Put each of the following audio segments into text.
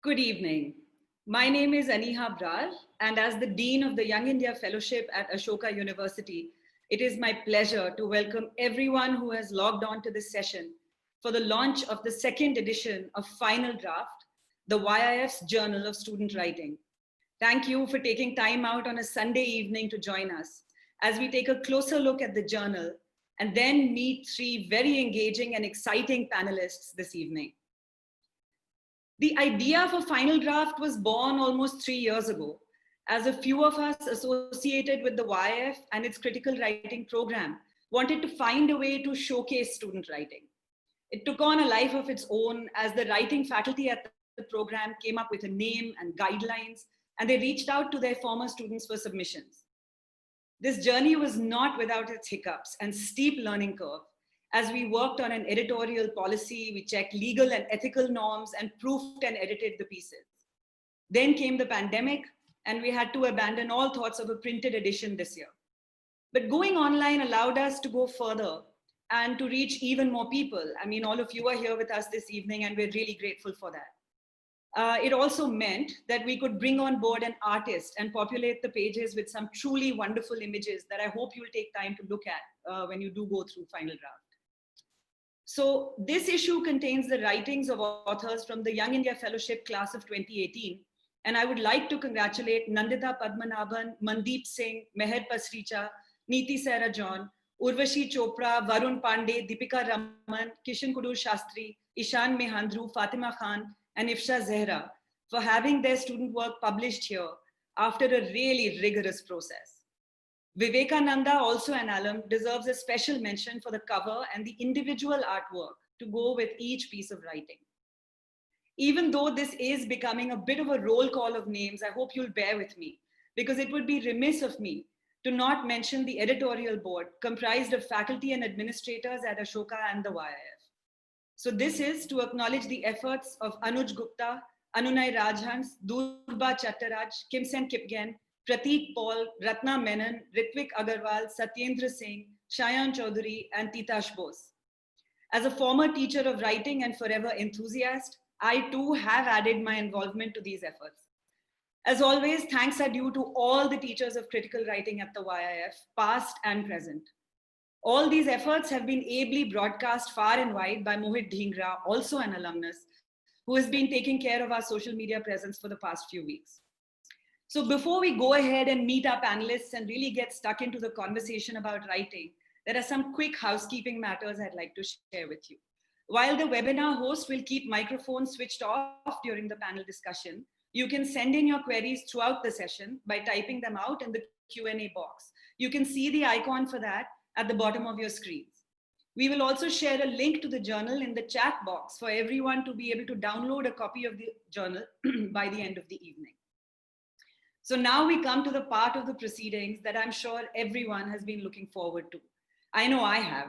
Good evening. My name is Aniha Brar, and as the Dean of the Young India Fellowship at Ashoka University, it is my pleasure to welcome everyone who has logged on to this session for the launch of the second edition of Final Draft, the YIF's Journal of Student Writing. Thank you for taking time out on a Sunday evening to join us as we take a closer look at the journal and then meet three very engaging and exciting panelists this evening. The idea for Final Draft was born almost 3 years ago, as a few of us associated with the YF and its critical writing program wanted to find a way to showcase student writing. It took on a life of its own as the writing faculty at the program came up with a name and guidelines, and they reached out to their former students for submissions. This journey was not without its hiccups and steep learning curve. As we worked on an editorial policy, we checked legal and ethical norms and proofed and edited the pieces. Then came the pandemic, and we had to abandon all thoughts of a printed edition this year. But going online allowed us to go further and to reach even more people. I mean, all of you are here with us this evening, and we're really grateful for that. It also meant that we could bring on board an artist and populate the pages with some truly wonderful images that I hope you'll take time to look at when you do go through Final Draft. So this issue contains the writings of authors from the Young India Fellowship class of 2018. And I would like to congratulate Nandita Padmanabhan, Mandeep Singh, Meher Pasricha, Neeti Sarah John, Urvashi Chopra, Varun Pandey, Deepika Raman, Kishan Kudur Shastri, Ishan Mehandru, Fatima Khan, and Ifsha Zehra for having their student work published here after a really rigorous process. Vivekananda, also an alum, deserves a special mention for the cover and the individual artwork to go with each piece of writing. Even though this is becoming a bit of a roll call of names, I hope you'll bear with me, because it would be remiss of me to not mention the editorial board comprised of faculty and administrators at Ashoka and the YIF. So this is to acknowledge the efforts of Anuj Gupta, Anunay Rajhans, Durba Chattaraj, Kimsen Kipgen, Prateek Paul, Ratna Menon, Ritvik Agarwal, Satyendra Singh, Shayan Chaudhary, and Titash Bose. As a former teacher of writing and forever enthusiast, I too have added my involvement to these efforts. As always, thanks are due to all the teachers of critical writing at the YIF, past and present. All these efforts have been ably broadcast far and wide by Mohit Dhingra, also an alumnus, who has been taking care of our social media presence for the past few weeks. So before we go ahead and meet our panelists and really get stuck into the conversation about writing, there are some quick housekeeping matters I'd like to share with you. While the webinar host will keep microphones switched off during the panel discussion, you can send in your queries throughout the session by typing them out in the Q&A box. You can see the icon for that at the bottom of your screens. We will also share a link to the journal in the chat box for everyone to be able to download a copy of the journal by the end of the evening. So now we come to the part of the proceedings that I'm sure everyone has been looking forward to. I know I have.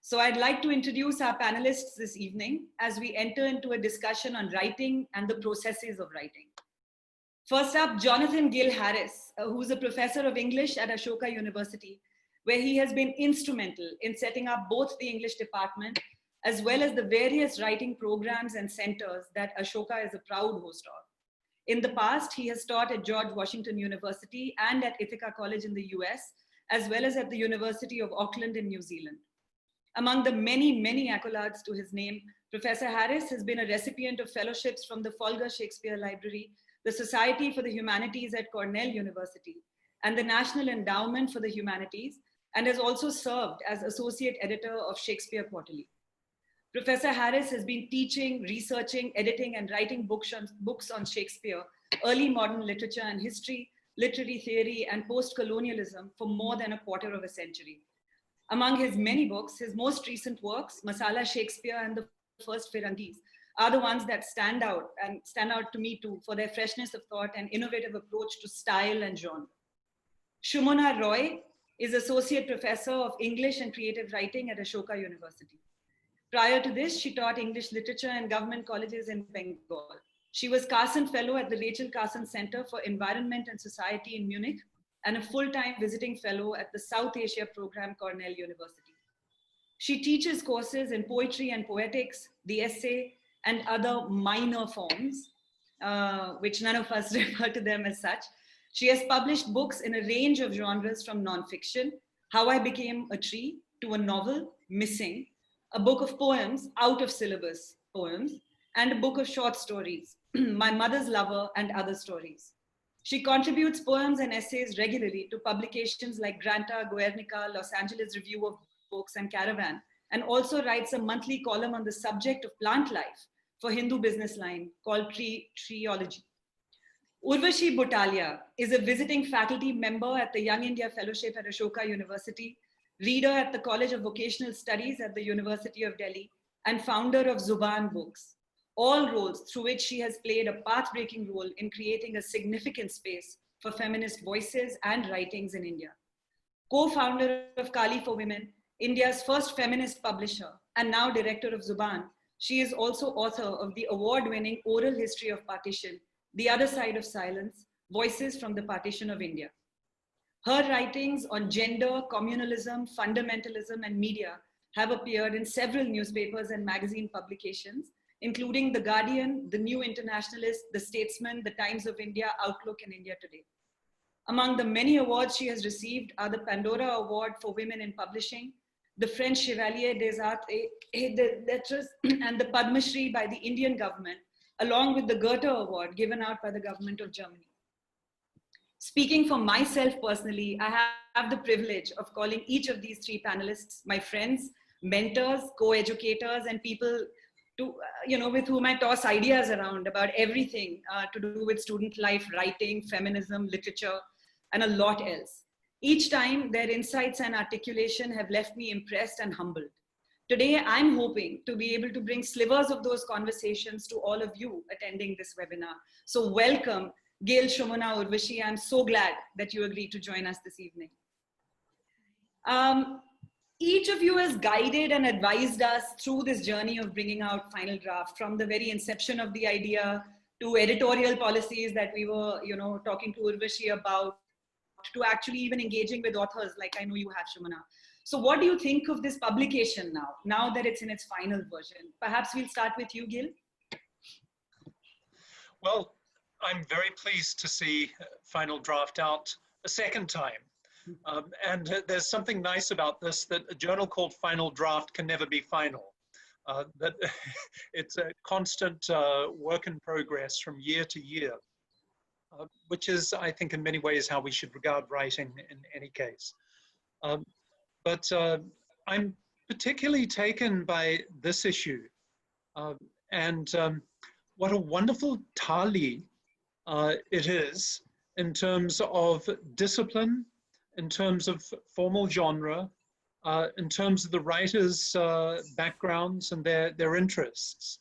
So I'd like to introduce our panelists this evening as we enter into a discussion on writing and the processes of writing. First up, Jonathan Gill Harris, who's a professor of English at Ashoka University, where he has been instrumental in setting up both the English department as well as the various writing programs and centers that Ashoka is a proud host of. In the past, he has taught at George Washington University and at Ithaca College in the US, as well as at the University of Auckland in New Zealand. Among the many, many accolades to his name, Professor Harris has been a recipient of fellowships from the Folger Shakespeare Library, the Society for the Humanities at Cornell University, and the National Endowment for the Humanities, and has also served as associate editor of Shakespeare Quarterly. Professor Harris has been teaching, researching, editing, and writing books on Shakespeare, early modern literature and history, literary theory, and post-colonialism for more than a quarter of a century. Among his many books, his most recent works, Masala Shakespeare and the First Firangis, are the ones that stand out to me too for their freshness of thought and innovative approach to style and genre. Shumona Roy is Associate Professor of English and Creative Writing at Ashoka University. Prior to this, she taught English literature and government colleges in Bengal. She was Carson Fellow at the Rachel Carson Center for Environment and Society in Munich and a full-time visiting fellow at the South Asia Program, Cornell University. She teaches courses in poetry and poetics, the essay, and other minor forms. which none of us refer to them as such. She has published books in a range of genres from nonfiction, How I Became a Tree, to a novel, Missing, a book of poems, out of syllabus poems, and a book of short stories, My Mother's Lover and Other Stories. She contributes poems and essays regularly to publications like Granta, Guernica, Los Angeles Review of Books, and Caravan, and also writes a monthly column on the subject of plant life for Hindu Business Line called Treeology. Urvashi Butalia is a visiting faculty member at the Young India Fellowship at Ashoka University, reader at the College of Vocational Studies at the University of Delhi, and founder of Zuban Books, all roles through which she has played a path-breaking role in creating a significant space for feminist voices and writings in India. Co-founder of Kali for Women, India's first feminist publisher, and now director of Zuban, she is also author of the award-winning Oral History of Partition, The Other Side of Silence, Voices from the Partition of India. Her writings on gender, communalism, fundamentalism, and media have appeared in several newspapers and magazine publications, including The Guardian, The New Internationalist, The Statesman, The Times of India, Outlook, and India Today. Among the many awards she has received are the Pandora Award for Women in Publishing, the French Chevalier des Arts et des Lettres, and the Padma Shri by the Indian government, along with the Goethe Award given out by the government of Germany. Speaking for myself personally, I have the privilege of calling each of these three panelists my friends, mentors, co-educators, and people to, with whom I toss ideas around about everything to do with student life, writing, feminism, literature, and a lot else. Each time, their insights and articulation have left me impressed and humbled. Today, I'm hoping to be able to bring slivers of those conversations to all of you attending this webinar. So welcome, Gail, Shomona, Urvashi. I'm so glad that you agreed to join us this evening. Each of you has guided and advised us through this journey of bringing out Final Draft, from the very inception of the idea to editorial policies that we were, talking to Urvashi about, to actually even engaging with authors like I know you have, Shomona. So what do you think of this publication now that it's in its final version? Perhaps we'll start with you, Gil. Well, I'm very pleased to see Final Draft out a second time. And there's something nice about this, that a journal called Final Draft can never be final. That it's a constant work in progress from year to year, which is, I think, in many ways how we should regard writing in any case. But I'm particularly taken by this issue, and what a wonderful tali it is in terms of discipline, in terms of formal genre, in terms of the writers' backgrounds and their interests.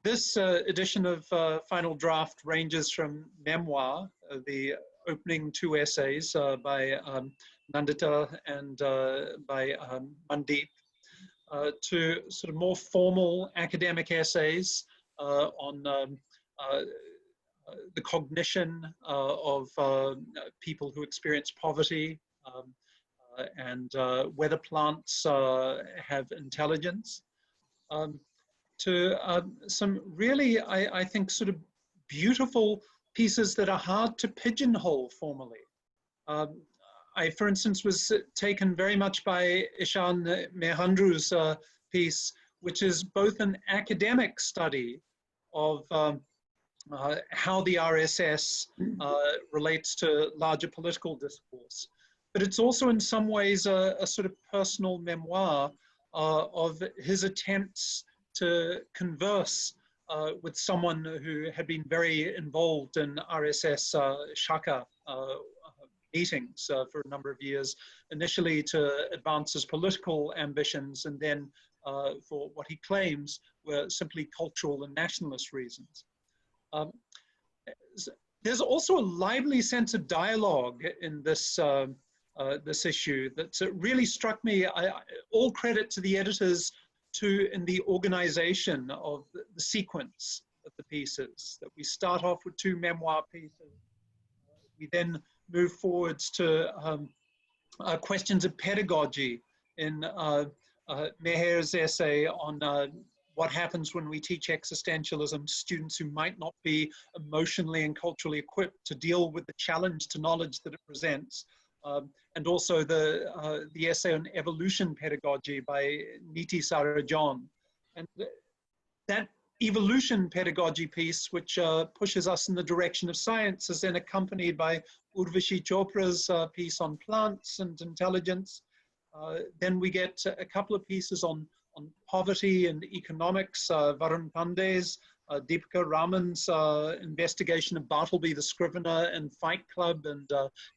This edition of Final Draft ranges from memoir, the opening two essays by Nandita and by Mandeep, to sort of more formal academic essays on the cognition of people who experience poverty, and whether plants have intelligence, to some really, I think, sort of beautiful pieces that are hard to pigeonhole formally. I, for instance, was taken very much by Ishan Mehandru's piece, which is both an academic study of how the RSS relates to larger political discourse, but it's also in some ways a sort of personal memoir of his attempts to converse with someone who had been very involved in RSS Shaka meetings for a number of years, initially to advance his political ambitions, and then for what he claims were simply cultural and nationalist reasons. There's also a lively sense of dialogue in this this issue that really struck me. All credit to the editors in the organization of the sequence of the pieces, that we start off with two memoir pieces. We then move forwards to questions of pedagogy in Meher's essay on what happens when we teach existentialism to students who might not be emotionally and culturally equipped to deal with the challenge to knowledge that it presents. And also the essay on evolution pedagogy by Niti Sarajan. And that evolution pedagogy piece, which pushes us in the direction of science, is then accompanied by Urvashi Chopra's piece on plants and intelligence. Then we get a couple of pieces on poverty and economics, Varun Pandey's, Deepika Raman's investigation of Bartleby the Scrivener and Fight Club and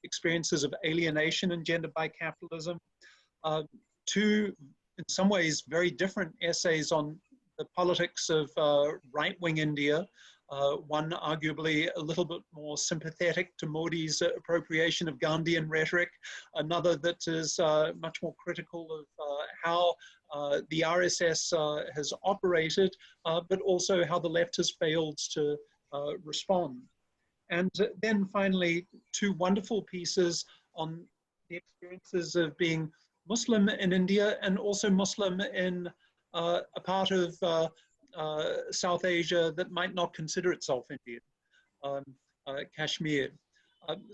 experiences of alienation engendered by capitalism. Two, in some ways, very different essays on the politics of right-wing India, one arguably a little bit more sympathetic to Modi's appropriation of Gandhian rhetoric, another that is much more critical of how the RSS has operated, but also how the left has failed to respond. And then finally, two wonderful pieces on the experiences of being Muslim in India and also Muslim in a part of South Asia that might not consider itself Indian, Kashmir.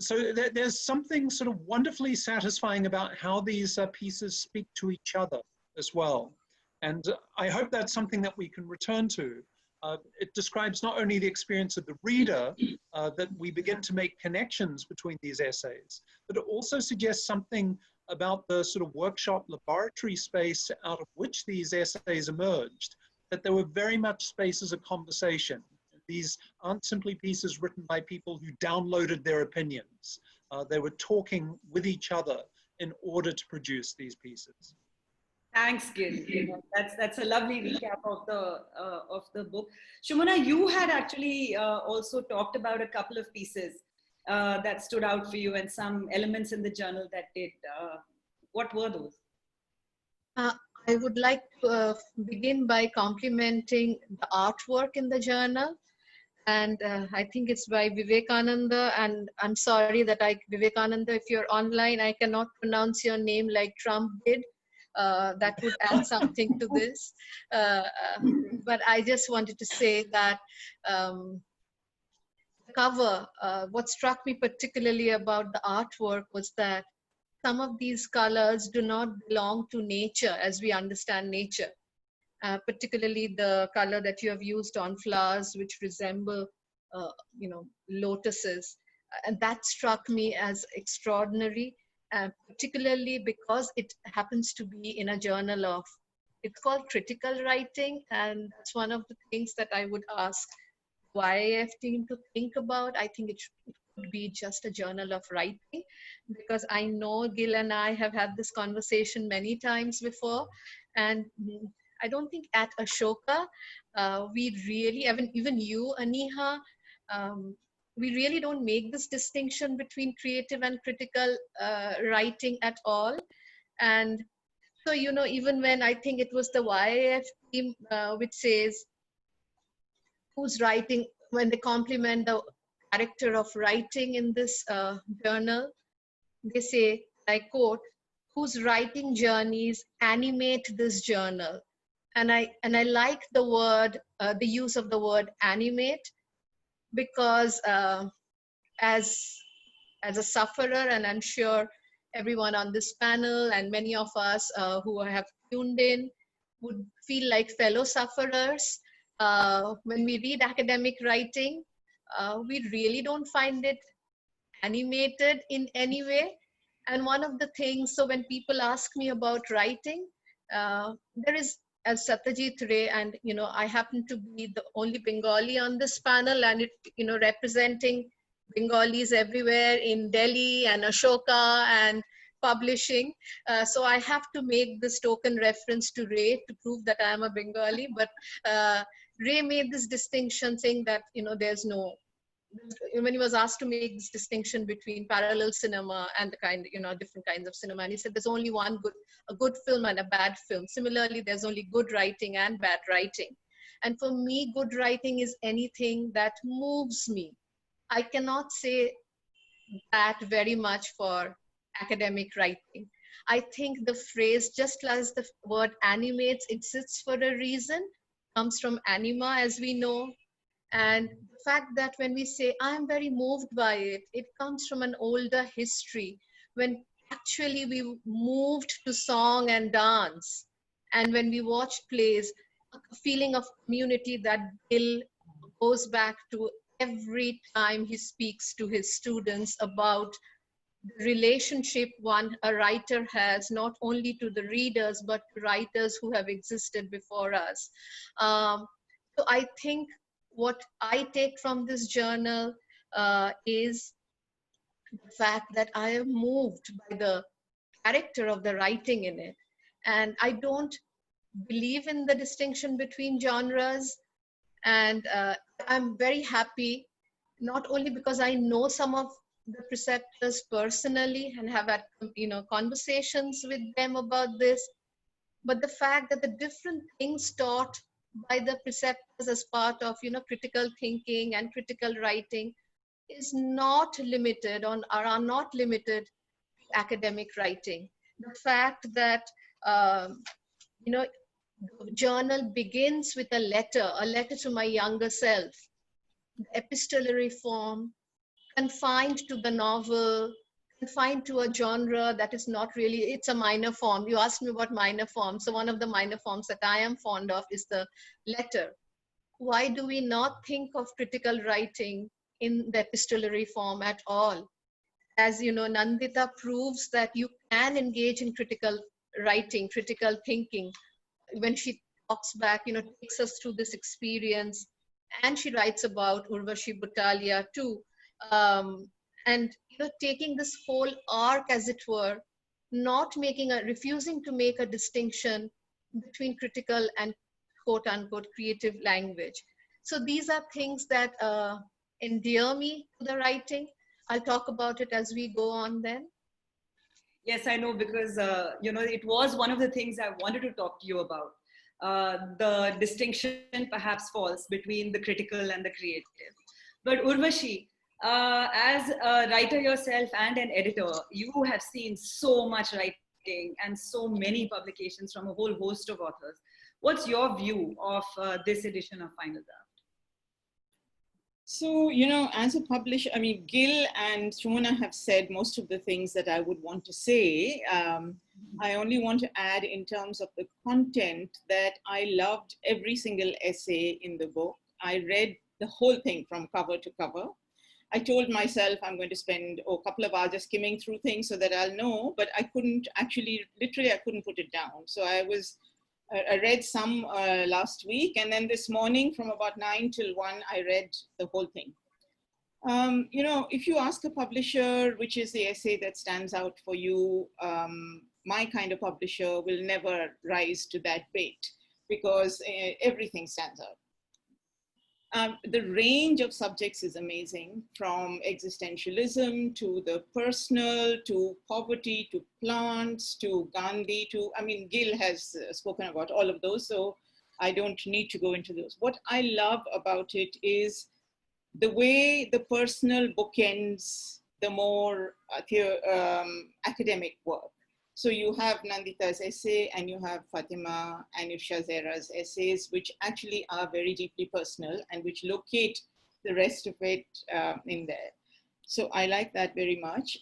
So there's something sort of wonderfully satisfying about how these pieces speak to each other as well. And I hope that's something that we can return to. It describes not only the experience of the reader, that we begin to make connections between these essays, but it also suggests something about the sort of workshop laboratory space out of which these essays emerged, that there were very much spaces of conversation. These aren't simply pieces written by people who downloaded their opinions. They were talking with each other in order to produce these pieces. Thanks, Gil. That's a lovely recap of the book. Shumana, you had actually also talked about a couple of pieces that stood out for you and some elements in the journal that did. What were those? I would like to begin by complimenting the artwork in the journal. And I think it's by Vivekananda. And I'm sorry that Vivekananda, if you're online, I cannot pronounce your name like Trump did. That would add something to this. But I just wanted to say that the cover, what struck me particularly about the artwork was that some of these colors do not belong to nature as we understand nature, particularly the color that you have used on flowers which resemble, lotuses. And that struck me as extraordinary, particularly because it happens to be in a journal of, it's called critical writing. And that's one of the things that I would ask YAF team to think about. I think it could be just a journal of writing, because I know Gil and I have had this conversation many times before. And I don't think at Ashoka, we really, even you, Aniha, we really don't make this distinction between creative and critical writing at all. And so, even when I think it was the YAF team which says, who's writing, when they compliment the character of writing in this journal, they say, I quote, whose writing journeys animate this journal. And I like the word, the use of the word animate, because as a sufferer, and I'm sure everyone on this panel and many of us who have tuned in would feel like fellow sufferers. When we read academic writing, we really don't find it animated in any way. And one of the things, so when people ask me about writing, there is, as Satyajit Ray, and I happen to be the only Bengali on this panel, and it, representing Bengalis everywhere in Delhi and Ashoka and publishing. So I have to make this token reference to Ray to prove that I am a Bengali. But Ray made this distinction, saying that there's no, when he was asked to make this distinction between parallel cinema and the kind, different kinds of cinema, and he said there's only a good film and a bad film. Similarly, there's only good writing and bad writing. And for me, good writing is anything that moves me. I cannot say that very much for academic writing. I think the phrase, just as the word animates, exists for a reason, comes from anima, as we know. And the fact that when we say, I am very moved by it, it comes from an older history when actually we moved to song and dance. And when we watched plays, a feeling of community that Bill goes back to every time he speaks to his students about the relationship a writer has not only to the readers but to writers who have existed before us. So I think what I take from this journal is the fact that I am moved by the character of the writing in it. And I don't believe in the distinction between genres. And I'm very happy, not only because I know some of the preceptors personally and have had conversations with them about this, but the fact that the different things taught by the preceptors as part of critical thinking and critical writing is not limited on or are not limited to academic writing. The fact that you know the journal begins with a letter to my younger self, the epistolary form, confined to the novel, confined to a genre that is not really, it's a minor form. You asked me about minor forms. So one of the minor forms that I am fond of is the letter. Why do we not think of critical writing in the epistolary form at all? As you know, Nandita proves that you can engage in critical writing, critical thinking. When she talks back, takes us through this experience. And she writes about Urvashi Butalia too. And taking this whole arc, as it were, not refusing to make a distinction between critical and quote unquote creative language. So these are things that endear me to the writing. I'll talk about it as we go on then. Yes, I know, because it was one of the things I wanted to talk to you about. The distinction perhaps falls between the critical and the creative. But Urvashi, as a writer yourself and an editor, you have seen so much writing and so many publications from a whole host of authors. What's your view of this edition of Final Draft? So, as a publisher, I mean, Gil and Shomana have said most of the things that I would want to say. I only want to add in terms of the content that I loved every single essay in the book. I read the whole thing from cover to cover. I told myself I'm going to spend a couple of hours just skimming through things so that I'll know, but I couldn't actually, literally, I couldn't put it down. So I read some last week, and then this morning from about 9 till 1, I read the whole thing. If you ask a publisher, which is the essay that stands out for you, my kind of publisher will never rise to that bait because everything stands out. The range of subjects is amazing, from existentialism to the personal, to poverty, to plants, to Gandhi, Gil has spoken about all of those, so I don't need to go into those. What I love about it is the way the personal bookends the more academic work. So you have Nandita's essay, and you have Fatima and Irshad Zehra's essays, which actually are very deeply personal and which locate the rest of it in there. So I like that very much.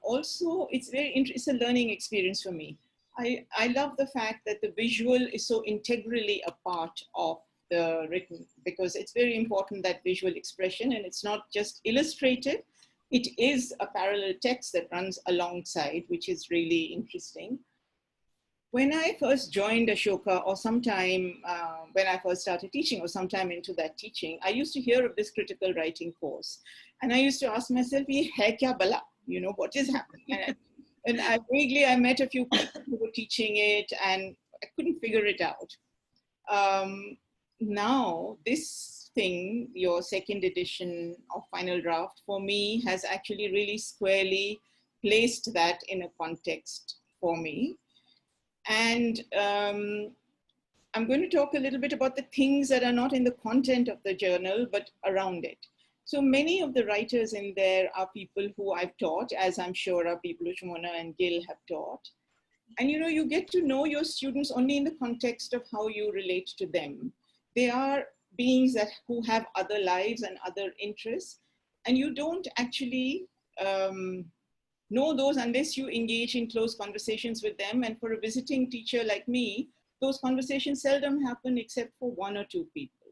Also, it's it's a learning experience for me. I love the fact that the visual is so integrally a part of the written, because it's very important, that visual expression, and it's not just illustrated. It is a parallel text that runs alongside, which is really interesting. When I first joined Ashoka, or sometime when I first started teaching, or sometime into that teaching, I used to hear of this critical writing course. And I used to ask myself, ye hai kya bala? What is happening? And I met a few people who were teaching it, and I couldn't figure it out. Now, this thing, your second edition of Final Draft, for me, has actually really squarely placed that in a context for me. And I'm going to talk a little bit about the things that are not in the content of the journal, but around it. So many of the writers in there are people who I've taught, as I'm sure are people who Shomana and Gil have taught. And you get to know your students only in the context of how you relate to them. they are beings who have other lives and other interests, and you don't actually know those unless you engage in close conversations with them. And for a visiting teacher like me, those conversations seldom happen except for one or two people.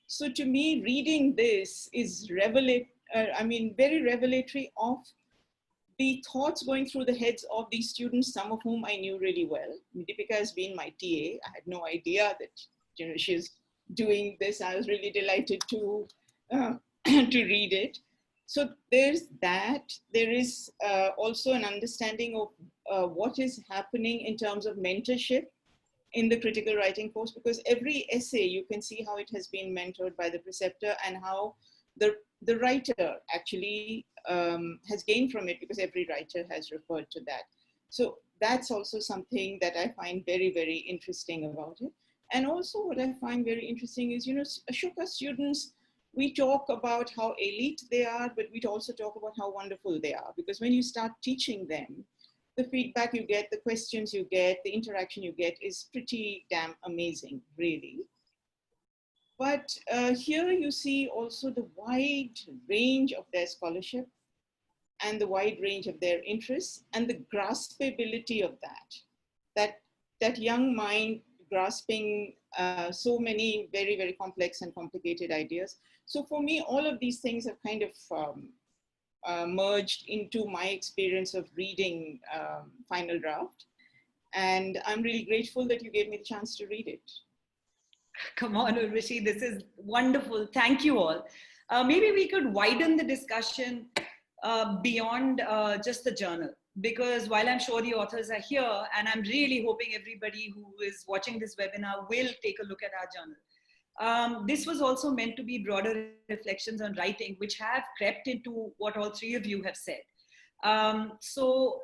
So to me, reading this is very revelatory of the thoughts going through the heads of these students, some of whom I knew really well. Deepika has been my TA. I had no idea that she's doing this. I was really delighted to to read it. So there's that. There is also an understanding of what is happening in terms of mentorship in the critical writing course, because every essay you can see how it has been mentored by the preceptor and how the writer actually has gained from it, because every writer has referred to that. So that's also something that I find very, very interesting about it. And also what I find very interesting is, Ashoka students, we talk about how elite they are, but we also talk about how wonderful they are, because when you start teaching them, the feedback you get, the questions you get, the interaction you get is pretty damn amazing, really. But here you see also the wide range of their scholarship and the wide range of their interests and the graspability of that young mind grasping so many very, very complex and complicated ideas. So for me, all of these things have kind of merged into my experience of reading Final Draft. And I'm really grateful that you gave me the chance to read it. Come on, Urvashi, this is wonderful. Thank you all. Maybe we could widen the discussion beyond just the journal, because while I'm sure the authors are here, and I'm really hoping everybody who is watching this webinar will take a look at our journal. This was also meant to be broader reflections on writing, which have crept into what all three of you have said. So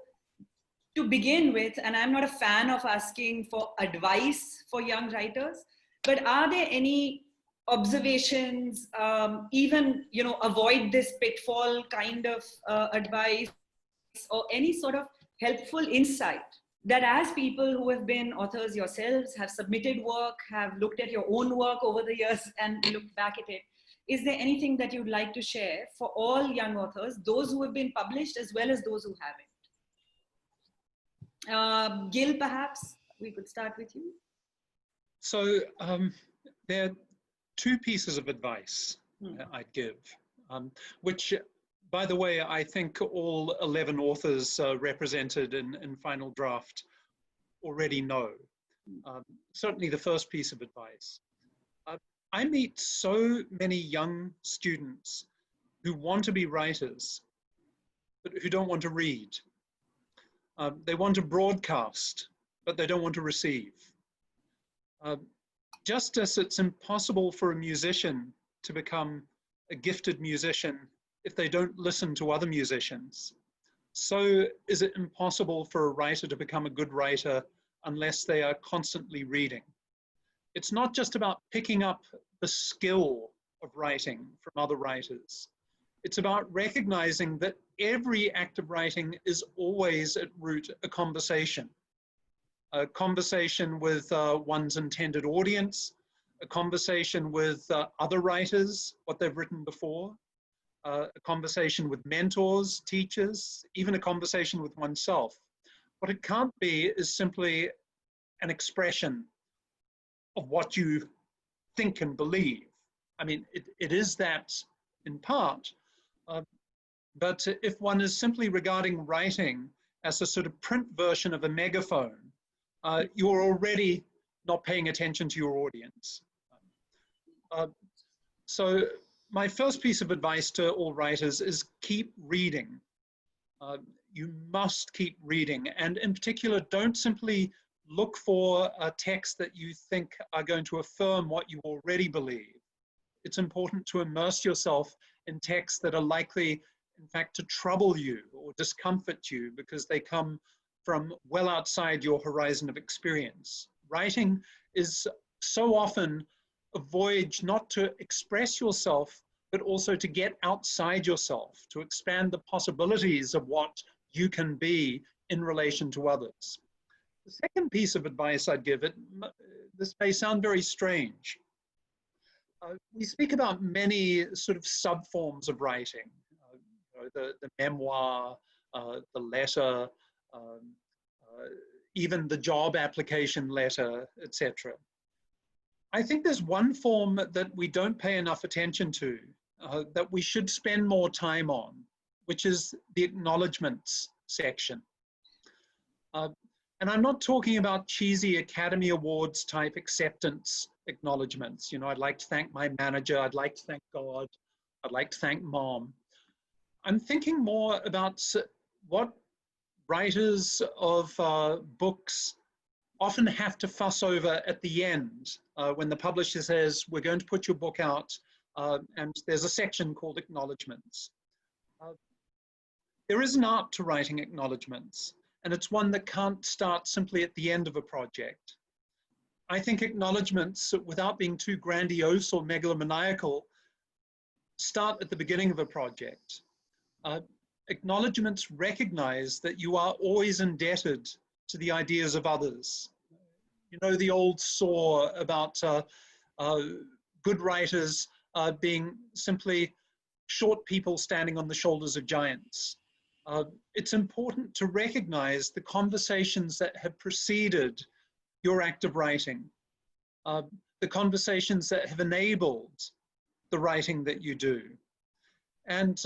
to begin with, and I'm not a fan of asking for advice for young writers, but are there any observations, even, avoid this pitfall kind of advice, or any sort of helpful insight that, as people who have been authors yourselves, have submitted work, have looked at your own work over the years and looked back at it, is there anything that you'd like to share for all young authors, those who have been published as well as those who haven't? Gil, perhaps we could start with you. So there are two pieces of advice I'd give, which, by the way, I think all 11 authors represented in Final Draft already know. Certainly the first piece of advice. I meet so many young students who want to be writers, but who don't want to read. They want to broadcast, but they don't want to receive. Just as it's impossible for a musician to become a gifted musician if they don't listen to other musicians, so is it impossible for a writer to become a good writer unless they are constantly reading. It's not just about picking up the skill of writing from other writers. It's about recognizing that every act of writing is always at root a conversation with one's intended audience, a conversation with other writers, what they've written before, a conversation with mentors, teachers, even a conversation with oneself. What it can't be is simply an expression of what you think and believe. I mean, it is that in part, but if one is simply regarding writing as a sort of print version of a megaphone, you're already not paying attention to your audience. So my first piece of advice to all writers is keep reading. You must keep reading, and in particular, don't simply look for texts that you think are going to affirm what you already believe. It's important to immerse yourself in texts that are likely, in fact, to trouble you or discomfort you because they come from well outside your horizon of experience. Writing is so often a voyage not to express yourself, but also to get outside yourself, to expand the possibilities of what you can be in relation to others. The second piece of advice I'd give, this may sound very strange, We speak about many sort of sub-forms of writing, the memoir, the letter, even the job application letter, etc. I think there's one form that we don't pay enough attention to, that we should spend more time on, which is the acknowledgments section. And I'm not talking about cheesy Academy Awards type acceptance acknowledgements. You know, I'd like to thank my manager, I'd like to thank God, I'd like to thank mom. I'm thinking more about what writers of books often have to fuss over at the end when the publisher says, we're going to put your book out, and there's a section called acknowledgements. There is an art to writing acknowledgements, and it's one that can't start simply at the end of a project. I think acknowledgements, without being too grandiose or megalomaniacal, start at the beginning of a project. Acknowledgements recognize that you are always indebted to the ideas of others. You know the old saw about good writers being simply short people standing on the shoulders of giants. It's important to recognize the conversations that have preceded your act of writing, the conversations that have enabled the writing that you do. And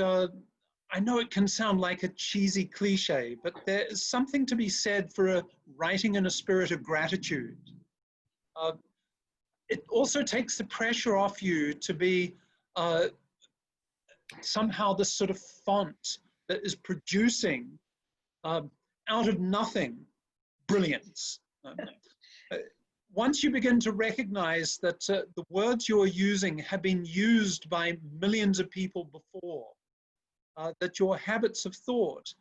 I know it can sound like a cheesy cliche, but there is something to be said for writing in a spirit of gratitude. It also takes the pressure off you to be somehow this sort of font that is producing out of nothing brilliance. Once you begin to recognize that the words you're using have been used by millions of people before, that your habits of thought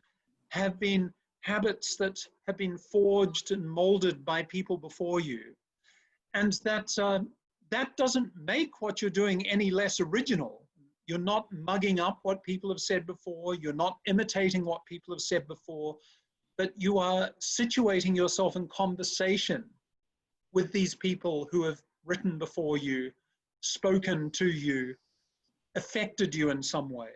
have been habits that have been forged and molded by people before you, and that that doesn't make what you're doing any less original. You're not mugging up what people have said before, you're not imitating what people have said before, but you are situating yourself in conversation with these people who have written before you, spoken to you, affected you in some way.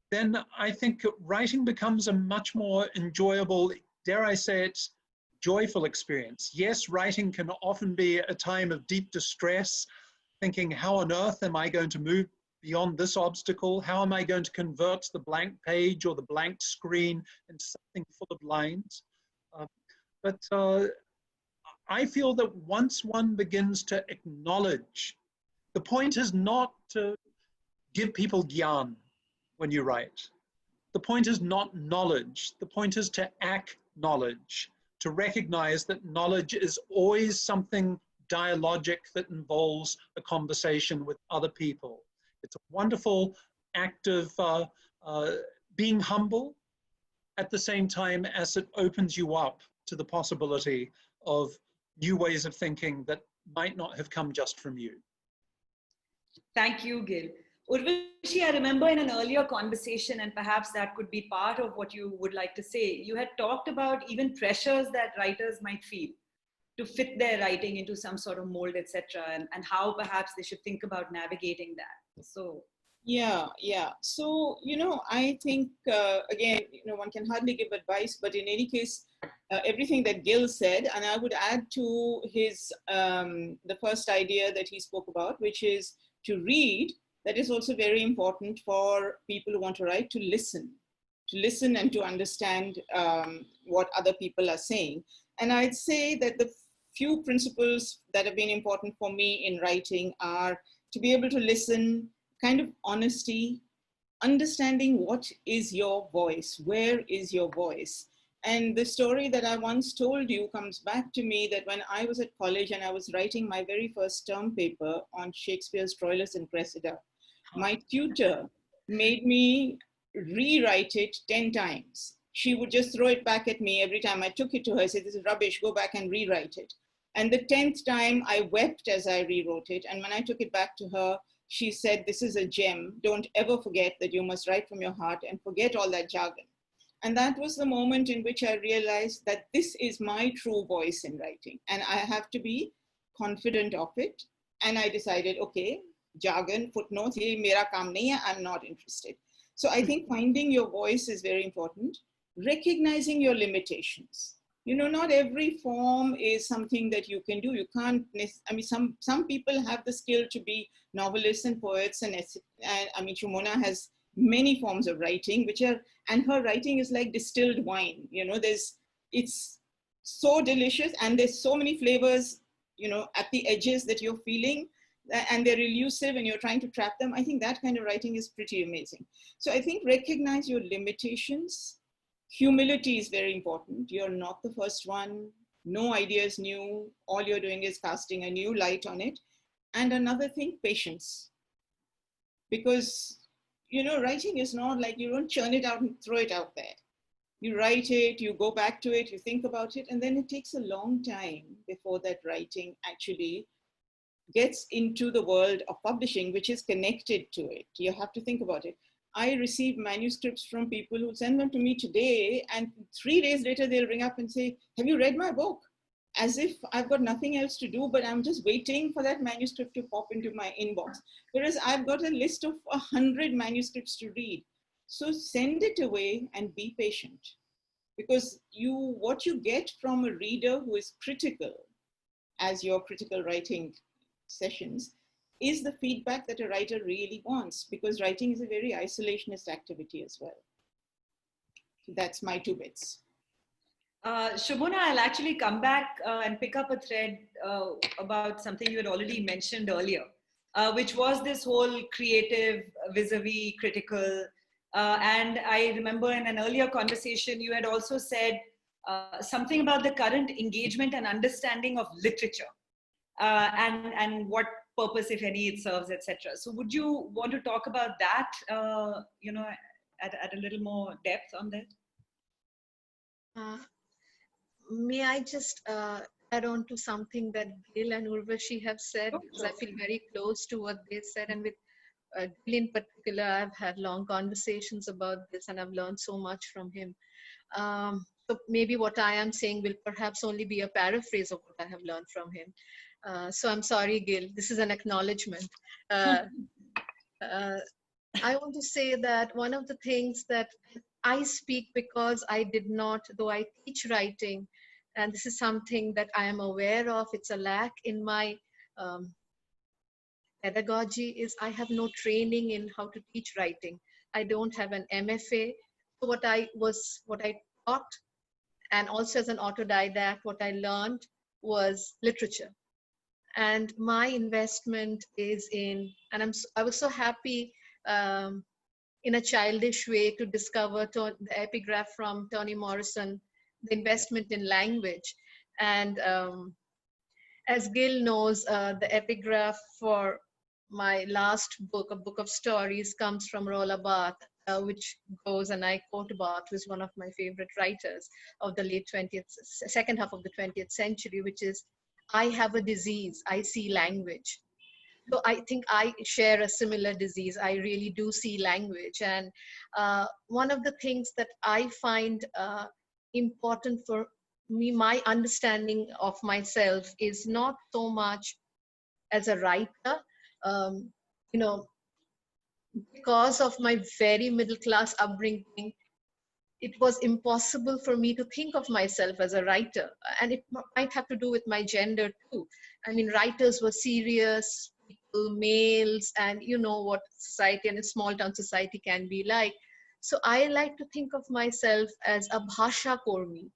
Then I think writing becomes a much more enjoyable, dare I say it, joyful experience. Yes, writing can often be a time of deep distress, thinking, how on earth am I going to move beyond this obstacle? How am I going to convert the blank page or the blank screen into something full of lines? But I feel that once one begins to acknowledge, the point is not to give people gyan when you write. The point is not knowledge. The point is to acknowledge, to recognize that knowledge is always something dialogic that involves a conversation with other people. It's a wonderful act of being humble at the same time as it opens you up to the possibility of new ways of thinking that might not have come just from you. Thank you, Gil. Urvashi, I remember in an earlier conversation, and perhaps that could be part of what you would like to say, you had talked about even pressures that writers might feel to fit their writing into some sort of mold, etc., and how perhaps they should think about navigating that. So yeah. So, I think, again, one can hardly give advice, but in any case, everything that Gil said, and I would add to his, the first idea that he spoke about, which is to read. That is also very important for people who want to write, to listen and to understand what other people are saying. And I'd say that the few principles that have been important for me in writing are to be able to listen, kind of honesty, understanding what is your voice, where is your voice. And the story that I once told you comes back to me, that when I was at college and I was writing my very first term paper on Shakespeare's Troilus and Cressida, my tutor made me rewrite it 10 times. She would just throw it back at me every time I took it to her, say, this is rubbish, go back and rewrite it. And the 10th time I wept as I rewrote it. And when I took it back to her, she said, this is a gem. Don't ever forget that you must write from your heart and forget all that jargon. And that was the moment in which I realized that this is my true voice in writing. And I have to be confident of it. And I decided, okay, jargon, footnotes, ye mera kaam nahi hai, I'm not interested. So I think finding your voice is very important. Recognizing your limitations. You know, not every form is something that you can do. You can't, I mean, some people have the skill to be novelists and poets and I mean, Shumona has many forms of writing, and her writing is like distilled wine. You know, it's so delicious and there's so many flavors, you know, at the edges that you're feeling, and they're elusive and you're trying to trap them. I think that kind of writing is pretty amazing. So I think recognize your limitations. Humility is very important. You're not the first one. No idea is new. All you're doing is casting a new light on it. And another thing, patience. Because, you know, writing is not like you don't churn it out and throw it out there. You write it, you go back to it, you think about it, and then it takes a long time before that writing actually gets into the world of publishing, which is connected to it. You have to think about it. I receive manuscripts from people who send them to me today, and 3 days later, they'll ring up and say, have you read my book? As if I've got nothing else to do, but I'm just waiting for that manuscript to pop into my inbox. Whereas I've got a list of 100 manuscripts to read. So send it away and be patient. Because what you get from a reader who is critical, as your critical writing sessions, is the feedback that a writer really wants, because writing is a very isolationist activity as well. So that's my 2 bits. Shobhana, I'll actually come back and pick up a thread about something you had already mentioned earlier, which was this whole creative vis-a-vis critical. And I remember in an earlier conversation, you had also said something about the current engagement and understanding of literature and what purpose, if any, it serves, etc. So would you want to talk about that, you know, at a little more depth on that? May I just add on to something that Gil and Urvashi have said, because I feel very close to what they said, and with Gil in particular, I've had long conversations about this and I've learned so much from him. So maybe what I am saying will perhaps only be a paraphrase of what I have learned from him. So I'm sorry, Gil, this is an acknowledgement. I want to say that one of the things that I speak because I did not, though I teach writing, and this is something that I am aware of, it's a lack in my pedagogy, is I have no training in how to teach writing. I don't have an MFA. So what I taught, and also as an autodidact, what I learned was literature. And my investment is in, and I was so happy in a childish way to discover the epigraph from Toni Morrison, the investment in language. And as Gil knows, the epigraph for my last book, A Book of Stories, comes from Rolla Barthes, which goes, and I quote Barthes, who is one of my favorite writers of the second half of the 20th century, which is, I have a disease, I see language. So I think I share a similar disease. I really do see language. And one of the things that I find important for me, my understanding of myself, is not so much as a writer, you know, because of my very middle class upbringing, it was impossible for me to think of myself as a writer. And it might have to do with my gender too. I mean, writers were serious people, males, and you know what society and a small town society can be like. So I like to think of myself as a bhasha kormi,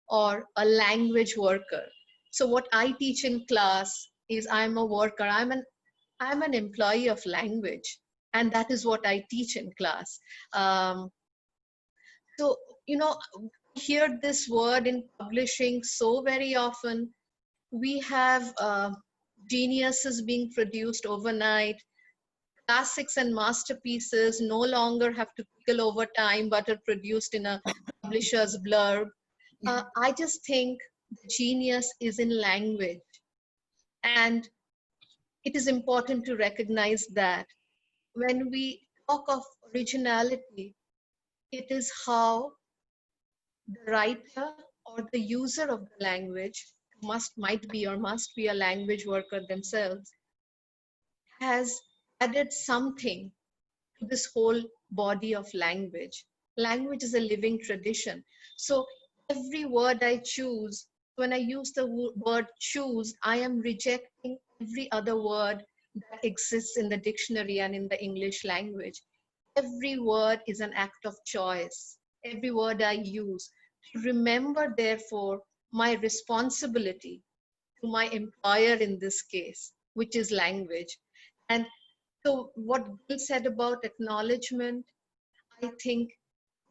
or a language worker. So what I teach in class is I'm a worker. I'm an employee of language, and that is what I teach in class. So, you know, hear this word in publishing so very often. We have geniuses being produced overnight. Classics and masterpieces no longer have to pickle over time, but are produced in a publisher's blurb. I just think the genius is in language. And it is important to recognize that when we talk of originality, it is how the writer or the user of the language must be a language worker themselves, has added something to this whole body of language. Language is a living tradition. So every word I choose, when I use the word choose, I am rejecting every other word that exists in the dictionary and in the English language. Every word is an act of choice. Every word I use. Remember, therefore, my responsibility to my employer in this case, which is language. And so what Gil said about acknowledgement, I think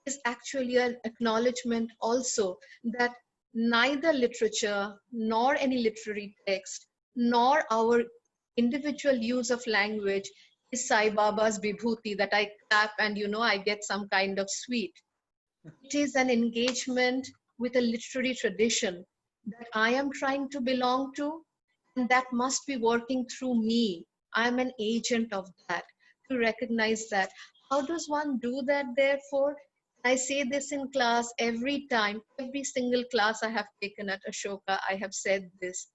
is actually an acknowledgement also that neither literature nor any literary text nor our individual use of language is Sai Baba's vibhuti that I clap and I get some kind of sweet. It is an engagement with a literary tradition that I am trying to belong to, and that must be working through me. I am an agent of that, to recognize that. How does one do that, therefore? I say this in class every time, every single class I have taken at Ashoka, I have said this.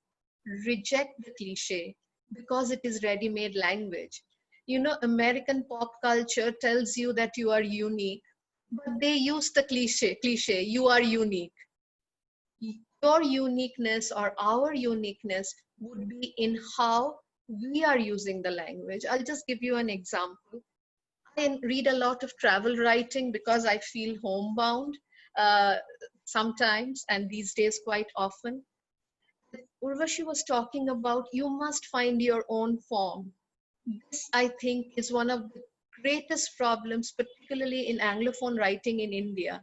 Reject the cliche because it is ready-made language. American pop culture tells you that you are unique, but they use the cliche, you are unique. Your uniqueness or our uniqueness would be in how we are using the language. I'll just give you an example. I read a lot of travel writing because I feel homebound sometimes, and these days quite often. Urvashi was talking about you must find your own form. This, I think, is one of the greatest problems, particularly in Anglophone writing in India.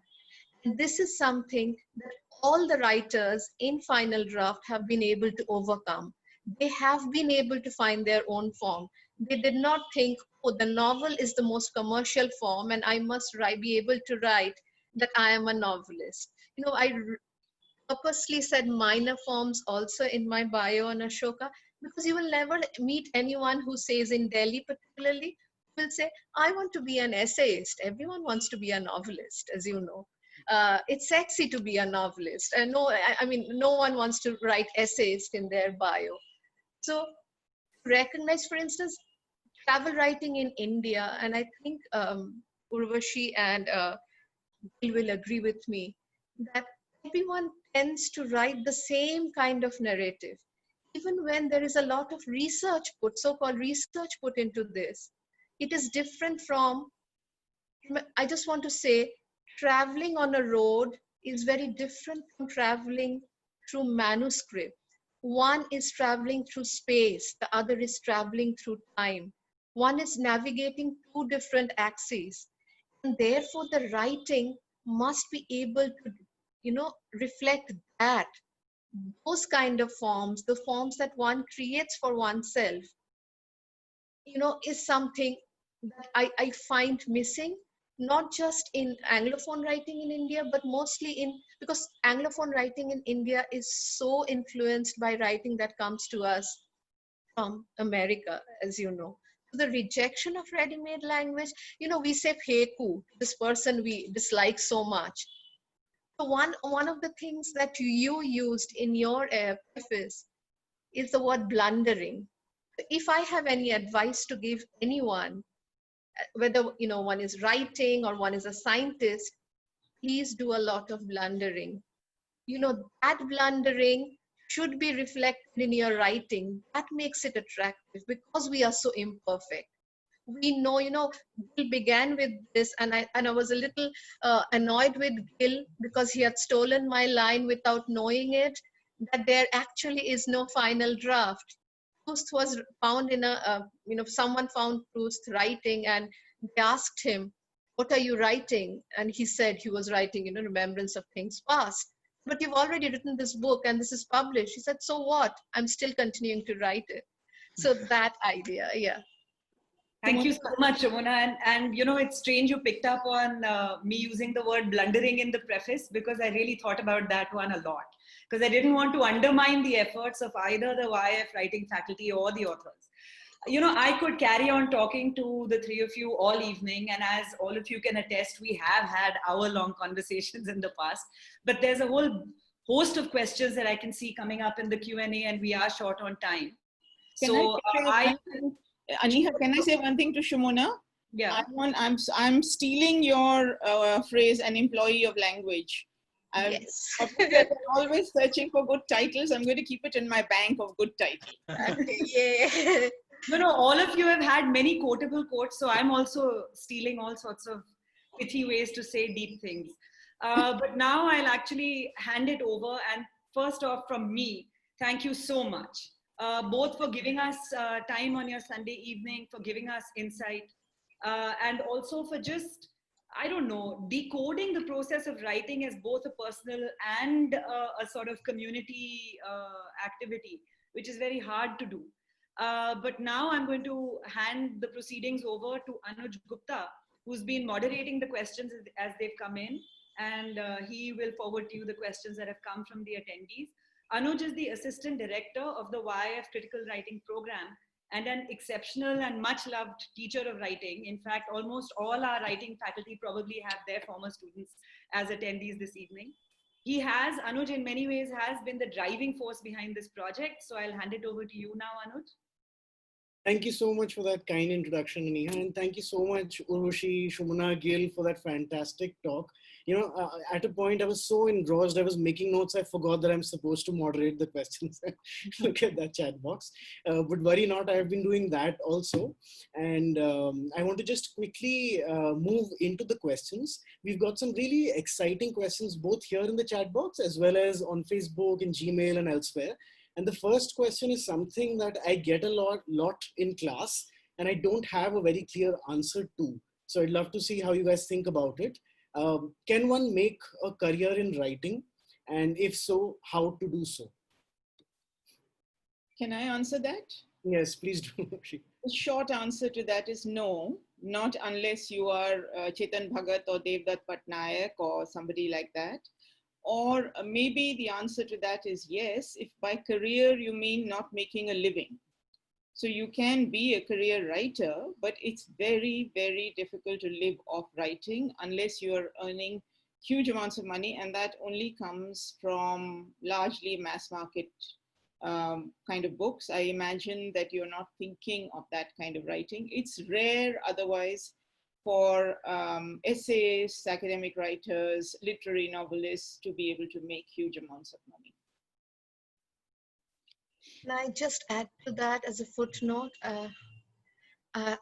And this is something that all the writers in Final Draft have been able to overcome. They have been able to find their own form. They did not think, oh, the novel is the most commercial form and I must be able to write that I am a novelist. I purposely said minor forms also in my bio on Ashoka, because you will never meet anyone who says in Delhi particularly, will say, I want to be an essayist. Everyone wants to be a novelist, as you know. It's sexy to be a novelist. And no one wants to write essays in their bio. So recognize, for instance, travel writing in India, and I think Urvashi and Gil will agree with me, that everyone tends to write the same kind of narrative. Even when there is a lot of research so-called research put into this, it is different from, I just want to say, traveling on a road is very different from traveling through manuscript. One is traveling through space, the other is traveling through time. One is navigating two different axes. And therefore, the writing must be able to, reflect that. Those kind of forms, the forms that one creates for oneself, is something that I find missing, not just in Anglophone writing in India, but mostly because Anglophone writing in India is so influenced by writing that comes to us from America, as you know. The rejection of ready-made language, we say heku, this person we dislike so much. So one of the things that you used in your preface is the word blundering. If I have any advice to give anyone, whether one is writing or one is a scientist, please do a lot of blundering. That blundering should be reflected in your writing. That makes it attractive because we are so imperfect. We know, Gil began with this, and I was a little annoyed with Gil because he had stolen my line without knowing it, that there actually is no final draft. Proust was found in someone found Proust writing, and they asked him, what are you writing? And he said he was writing, remembrance of things past. But you've already written this book and this is published. He said, so what? I'm still continuing to write it. So that idea, yeah. Thank you so much, Ramona. And it's strange you picked up on me using the word blundering in the preface, because I really thought about that one a lot. Because I didn't want to undermine the efforts of either the YF writing faculty or the authors. I could carry on talking to the three of you all evening. And as all of you can attest, we have had hour-long conversations in the past. But there's a whole host of questions that I can see coming up in the Q&A, and we are short on time. Can Aniha, can I say one thing to Shumona? Yeah. I'm stealing your phrase, an employee of language. Yes. Always searching for good titles. I'm going to keep it in my bank of good titles. Okay, yeah. No, all of you have had many quotable quotes, so I'm also stealing all sorts of pithy ways to say deep things. But now I'll actually hand it over. And first off, from me, thank you so much, both for giving us time on your Sunday evening, for giving us insight, and also for just, I don't know, decoding the process of writing as both a personal and a sort of community activity, which is very hard to do. But now I'm going to hand the proceedings over to Anuj Gupta, who's been moderating the questions as they've come in, and he will forward to you the questions that have come from the attendees. Anuj is the Assistant Director of the YF Critical Writing Program and an exceptional and much loved teacher of writing. In fact, almost all our writing faculty probably have their former students as attendees this evening. Anuj in many ways has been the driving force behind this project. So I'll hand it over to you now, Anuj. Thank you so much for that kind introduction, Aniha, and thank you so much, Urvashi, Shumana, Gil, for that fantastic talk. You know, at a point I was so engrossed, I was making notes, I forgot that I'm supposed to moderate the questions. Look at that chat box. But worry not, I have been doing that also. And I want to just quickly move into the questions. We've got some really exciting questions, both here in the chat box, as well as on Facebook and Gmail and elsewhere. And the first question is something that I get a lot in class, and I don't have a very clear answer to. So I'd love to see how you guys think about it. Can one make a career in writing? And if so, how to do so? Can I answer that? Yes, please do. The short answer to that is no, not unless you are Chetan Bhagat or Devdutt Patnaik or somebody like that. Or maybe the answer to that is yes, if by career you mean not making a living. So you can be a career writer, but it's very, very difficult to live off writing unless you're earning huge amounts of money, and that only comes from largely mass market kind of books. I imagine that you're not thinking of that kind of writing. It's rare otherwise for essayists, academic writers, literary novelists to be able to make huge amounts of money. Can I just add to that as a footnote? I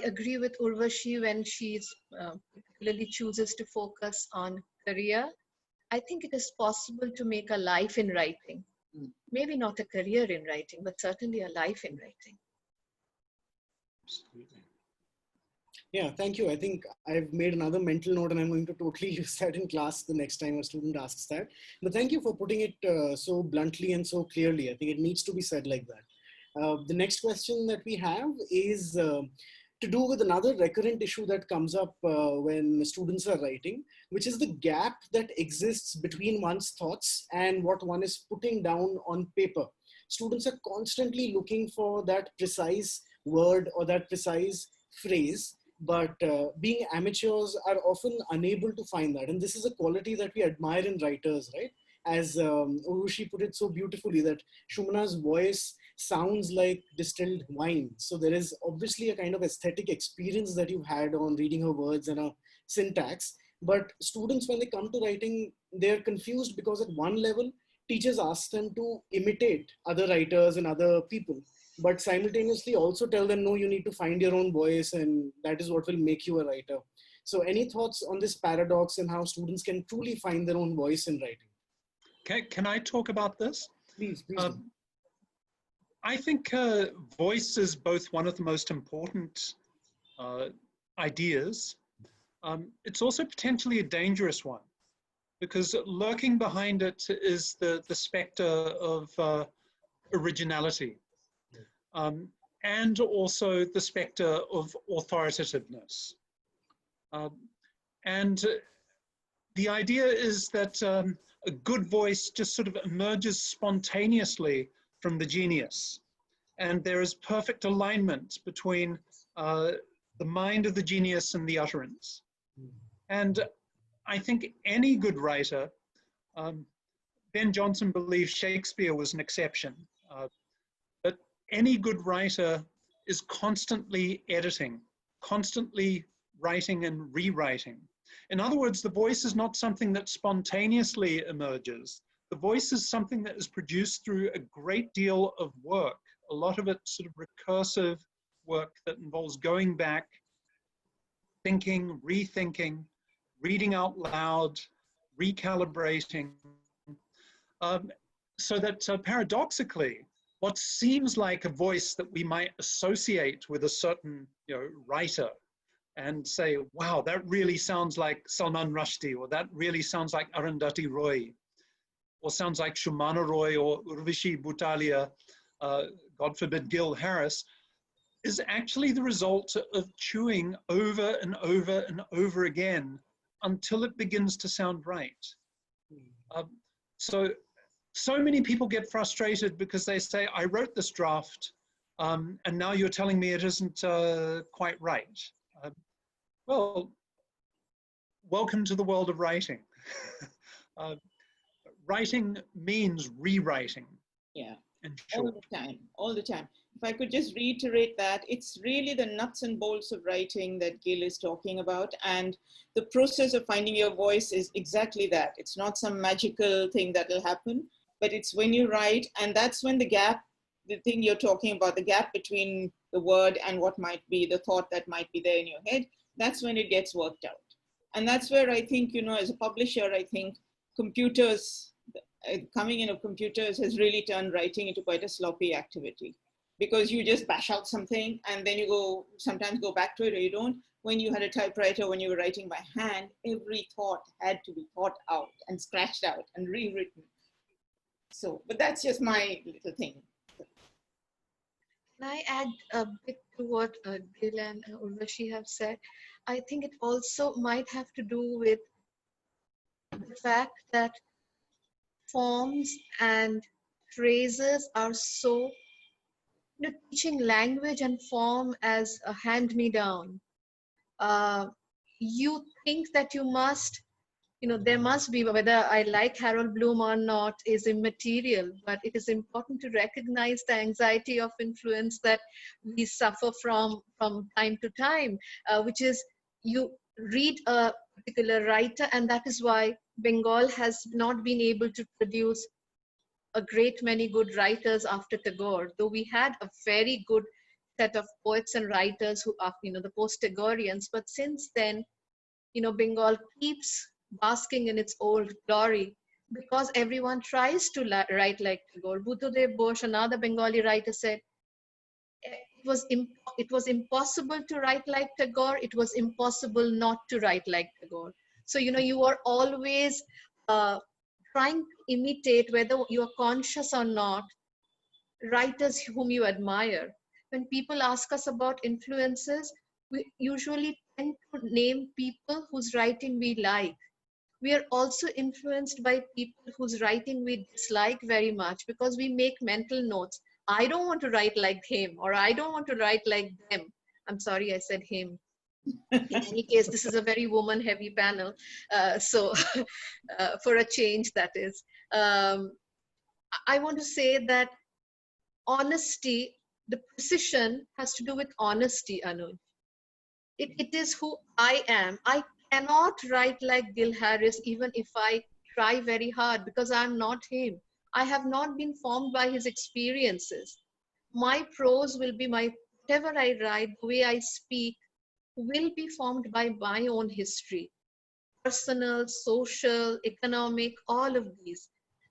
agree with Urvashi when she particularly chooses to focus on career. I think it is possible to make a life in writing. Maybe not a career in writing, but certainly a life in writing. Absolutely. Yeah, thank you. I think I've made another mental note and I'm going to totally use that in class the next time a student asks that. But thank you for putting it so bluntly and so clearly. I think it needs to be said like that. The next question that we have is to do with another recurrent issue that comes up when students are writing, which is the gap that exists between one's thoughts and what one is putting down on paper. Students are constantly looking for that precise word or that precise phrase, but being amateurs are often unable to find that. And this is a quality that we admire in writers, right? As Urushi put it so beautifully, that Shumana's voice sounds like distilled wine. So there is obviously a kind of aesthetic experience that you've had on reading her words and her syntax. But students, when they come to writing, they're confused because at one level, teachers ask them to imitate other writers and other people, but simultaneously also tell them, no, you need to find your own voice and that is what will make you a writer. So any thoughts on this paradox and how students can truly find their own voice in writing? Can I talk about this? Please do. I think voice is both one of the most important ideas. It's also potentially a dangerous one, because lurking behind it is the specter of originality, and also the specter of authoritativeness. And the idea is that a good voice just sort of emerges spontaneously from the genius. And there is perfect alignment between the mind of the genius and the utterance. And I think any good writer, Ben Jonson believes Shakespeare was an exception, but any good writer is constantly editing, constantly writing and rewriting. In other words, the voice is not something that spontaneously emerges. The voice is something that is produced through a great deal of work, a lot of it sort of recursive work that involves going back, thinking, rethinking, reading out loud, recalibrating, so that paradoxically, what seems like a voice that we might associate with a certain writer and say, wow, that really sounds like Salman Rushdie, or that really sounds like Arundhati Roy, or sounds like Shumana Roy or Urvashi Butalia, God forbid Gil Harris, is actually the result of chewing over and over and over again until it begins to sound right. So many people get frustrated because they say, I wrote this draft, and now you're telling me it isn't quite right. Well, welcome to the world of writing. Writing means rewriting. Yeah, all the time. If I could just reiterate that, it's really the nuts and bolts of writing that Gil is talking about. And the process of finding your voice is exactly that. It's not some magical thing that will happen, but it's when you write, and that's when the gap, the thing you're talking about, the gap between the word and what might be the thought that might be there in your head, that's when it gets worked out. And that's where I think, as a publisher, I think computers, coming in of computers has really turned writing into quite a sloppy activity, because you just bash out something and then you sometimes go back to it, or you don't. When you had a typewriter, when you were writing by hand, every thought had to be thought out and scratched out and rewritten. So, but that's just my little thing. Can I add a bit to what Gil and Urvashi have said? I think it also might have to do with the fact that forms and phrases are so, teaching language and form as a hand-me-down. You think that you must, there must be, whether I like Harold Bloom or not is immaterial, but it is important to recognize the anxiety of influence that we suffer from time to time, which is you read a particular writer, and that is why Bengal has not been able to produce a great many good writers after Tagore, though we had a very good set of poets and writers who are, the post-Tagoreans, but since then, Bengal keeps basking in its old glory because everyone tries to write like Tagore. Buddhadev Bose, another Bengali writer, said it was impossible to write like Tagore. It was impossible not to write like Tagore. So you are always trying to imitate, whether you are conscious or not, writers whom you admire. When people ask us about influences, we usually tend to name people whose writing we like. We are also influenced by people whose writing we dislike very much because we make mental notes. I don't want to write like him, or I don't want to write like them. I'm sorry, I said him. In any case, this is a very woman-heavy panel. So for a change, that is. I want to say that honesty, the precision has to do with honesty, Anuj. It is who I am. I cannot write like Gil Harris even if I try very hard, because I'm not him. I have not been formed by his experiences. My prose will be whatever I write, the way I speak will be formed by my own history. Personal, social, economic, all of these.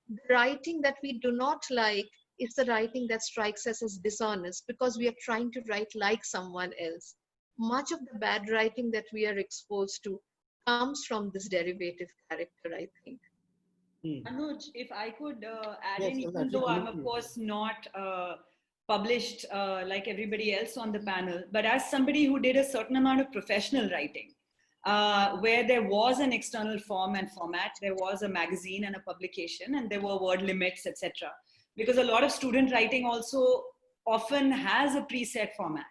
The writing that we do not like is the writing that strikes us as dishonest because we are trying to write like someone else. Much of the bad writing that we are exposed to comes from this derivative character, I think. Anuj, if I could add in, even though I'm of course not published like everybody else on the panel, but as somebody who did a certain amount of professional writing, where there was an external form and format, there was a magazine and a publication, and there were word limits, etc. Because a lot of student writing also often has a preset format.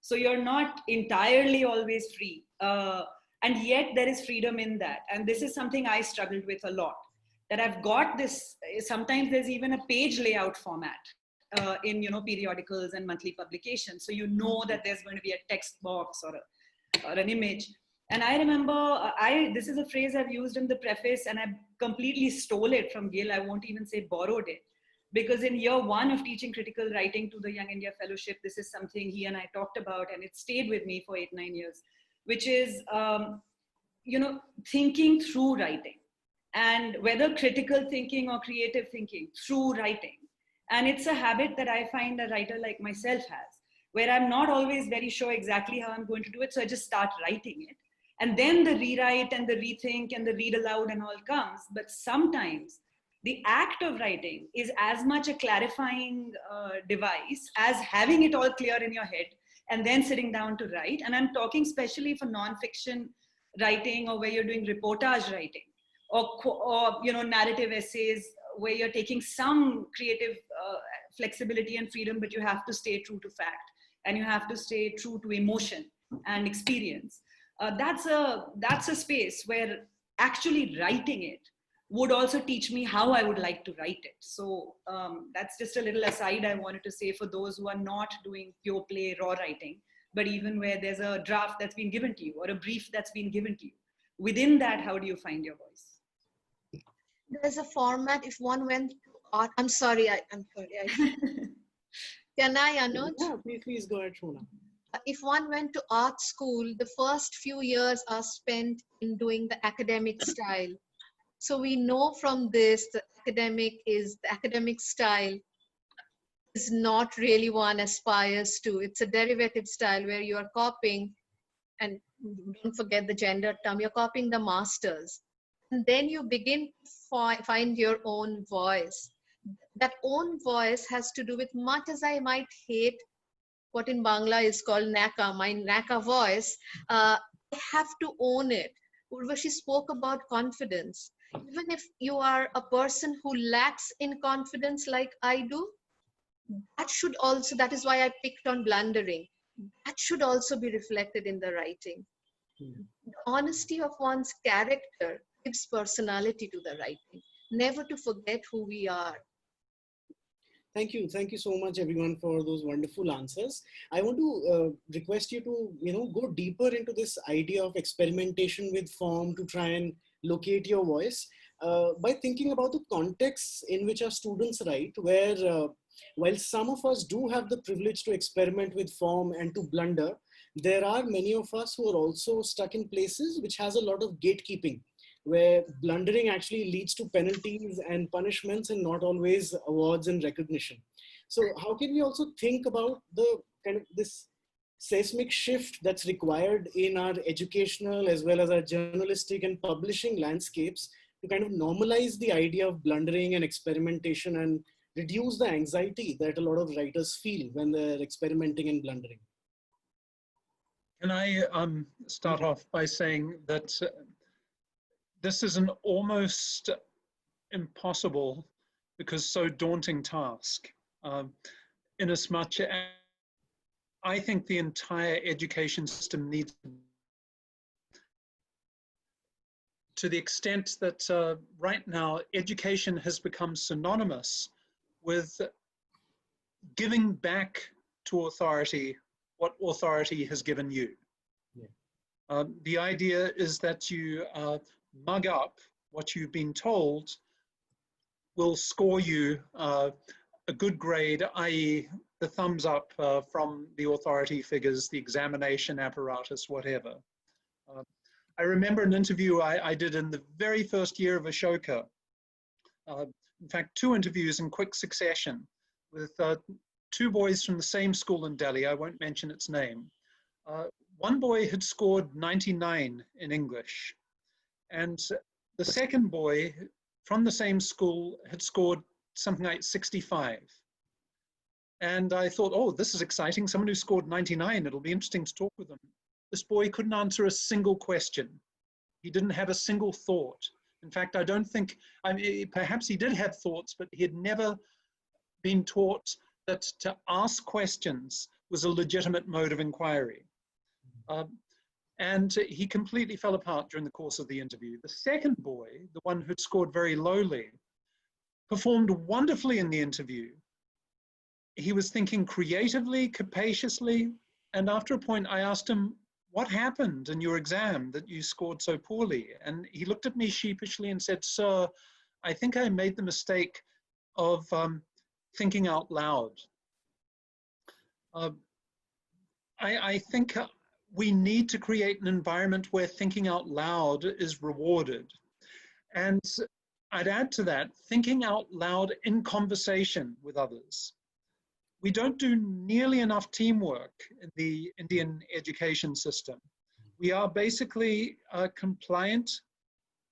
So you're not entirely always free. And yet there is freedom in that. And this is something I struggled with a lot. That I've got this, sometimes there's even a page layout format. in, periodicals and monthly publications. So you know that there's going to be a text box or an image. And I remember, this is a phrase I've used in the preface, and I completely stole it from Gil. I won't even say borrowed it. Because in year 1 of teaching critical writing to the Young India Fellowship, this is something he and I talked about, and it stayed with me for 8-9 years, which is, thinking through writing, and whether critical thinking or creative thinking through writing. And it's a habit that I find a writer like myself has, where I'm not always very sure exactly how I'm going to do it. So I just start writing it. And then the rewrite and the rethink and the read aloud and all comes. But sometimes the act of writing is as much a clarifying device as having it all clear in your head and then sitting down to write. And I'm talking especially for nonfiction writing, or where you're doing reportage writing, or narrative essays, where you're taking some creative flexibility and freedom, but you have to stay true to fact, and you have to stay true to emotion and experience. That's a space where actually writing it would also teach me how I would like to write it. So that's just a little aside I wanted to say for those who are not doing pure play raw writing, but even where there's a draft that's been given to you or a brief that's been given to you. Within that, how do you find your voice? There's a format. If one went to art, I'm sorry. Can I, Anuj? Yeah, please go ahead, Shona. If one went to art school, the first few years are spent in doing the academic style. So we know from this, the academic style is not really one aspires to. It's a derivative style where you are copying, and don't forget the gender term, you're copying the masters. And then you begin to find your own voice. That own voice has to do with, much as I might hate what in Bangla is called Naka, my Naka voice, I have to own it. Urvashi spoke about confidence. Even if you are a person who lacks in confidence like I do, that is why I picked on blundering. That should also be reflected in the writing. The honesty of one's character gives personality to the writing. Never to forget who we are. Thank you so much, everyone, for those wonderful answers. I want to request you to, go deeper into this idea of experimentation with form to try and locate your voice by thinking about the contexts in which our students write, where while some of us do have the privilege to experiment with form and to blunder, there are many of us who are also stuck in places which has a lot of gatekeeping, where blundering actually leads to penalties and punishments and not always awards and recognition. So how can we also think about the kind of this seismic shift that's required in our educational as well as our journalistic and publishing landscapes to kind of normalize the idea of blundering and experimentation and reduce the anxiety that a lot of writers feel when they're experimenting and blundering? Can I start off by saying that this is an almost impossible, because so daunting task, inasmuch as I think the entire education system needs, to the extent that right now education has become synonymous with giving back to authority what authority has given you. Yeah. The idea is that you mug up what you've been told will score you a good grade, i.e. the thumbs up from the authority figures, the examination apparatus, whatever. I remember an interview I did in the very first year of Ashoka. In fact, 2 interviews in quick succession with 2 boys from the same school in Delhi. I won't mention its name. One boy had scored 99 in English, and the second boy from the same school had scored something like 65. And I thought, oh, this is exciting. Someone who scored 99, it'll be interesting to talk with them. This boy couldn't answer a single question. He didn't have a single thought. In fact, I don't think, perhaps he did have thoughts, but he had never been taught that to ask questions was a legitimate mode of inquiry. And he completely fell apart during the course of the interview. The second boy, the one who'd scored very lowly, performed wonderfully in the interview, he was thinking creatively, capaciously, and after a point I asked him, what happened in your exam that you scored so poorly? And he looked at me sheepishly and said, sir, I think I made the mistake of thinking out loud. I think we need to create an environment where thinking out loud is rewarded. And I'd add to that, thinking out loud in conversation with others. We don't do nearly enough teamwork in the Indian education system. We are basically compliant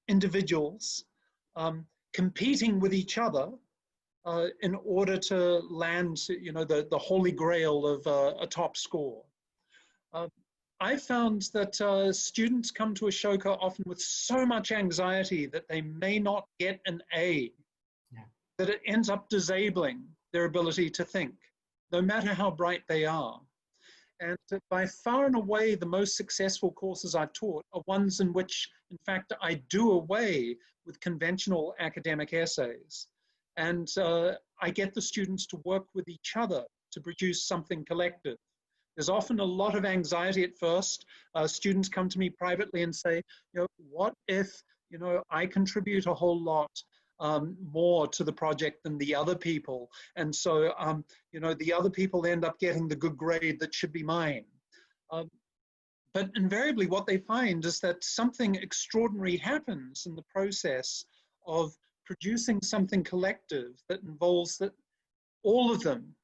individuals competing with each other in order to land, the holy grail of a top score. I found that students come to Ashoka often with so much anxiety that they may not get an A, that it ends up disabling their ability to think, no matter how bright they are. And by far and away, the most successful courses I've taught are ones in which, in fact, I do away with conventional academic essays. And I get the students to work with each other to produce something collective. There's often a lot of anxiety at first. Students come to me privately and say, what if, I contribute a whole lot more to the project than the other people. And so, the other people end up getting the good grade that should be mine. But invariably what they find is that something extraordinary happens in the process of producing something collective that involves that all of them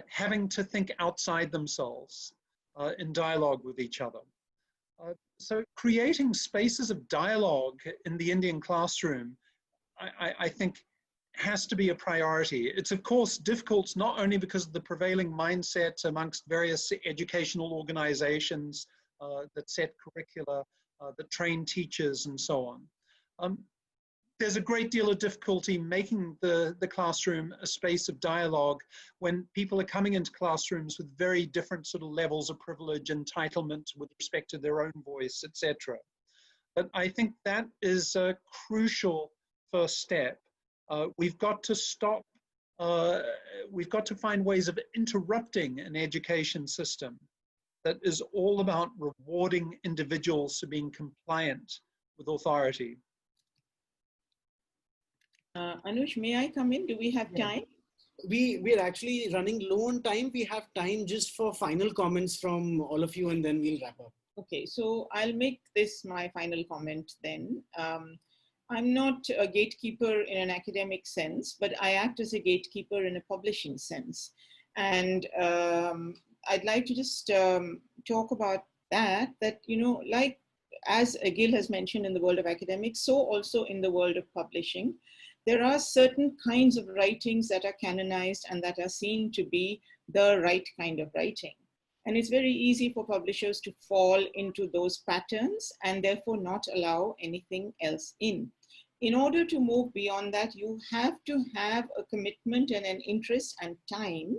having to think outside themselves in dialogue with each other. So creating spaces of dialogue in the Indian classroom, I think, has to be a priority. It's of course difficult not only because of the prevailing mindset amongst various educational organizations that set curricula, that train teachers and so on. There's a great deal of difficulty making the classroom a space of dialogue when people are coming into classrooms with very different sort of levels of privilege, entitlement with respect to their own voice, etc. But I think that is a crucial first step. We've got to stop, we've got to find ways of interrupting an education system that is all about rewarding individuals for being compliant with authority. Anush, may I come in? Do we have time? We're actually running low on time. We have time just for final comments from all of you, and then we'll wrap up. Okay, so I'll make this my final comment then. I'm not a gatekeeper in an academic sense, but I act as a gatekeeper in a publishing sense. And I'd like to just talk about that, like as Gil has mentioned in the world of academics, so also in the world of publishing, there are certain kinds of writings that are canonized and that are seen to be the right kind of writing. And it's very easy for publishers to fall into those patterns and therefore not allow anything else in. In order to move beyond that, you have to have a commitment and an interest and time,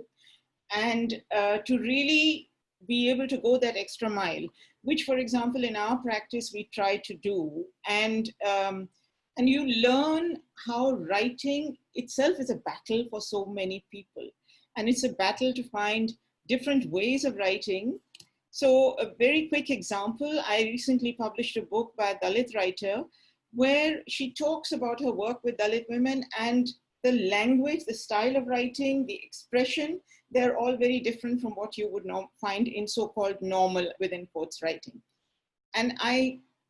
and to really be able to go that extra mile, which, for example, in our practice, we try to do. And you learn how writing itself is a battle for so many people. And it's a battle to find different ways of writing. So a very quick example, I recently published a book by a Dalit writer where she talks about her work with Dalit women, and the language, the style of writing, the expression, they're all very different from what you would find in so-called normal, within quotes, writing. And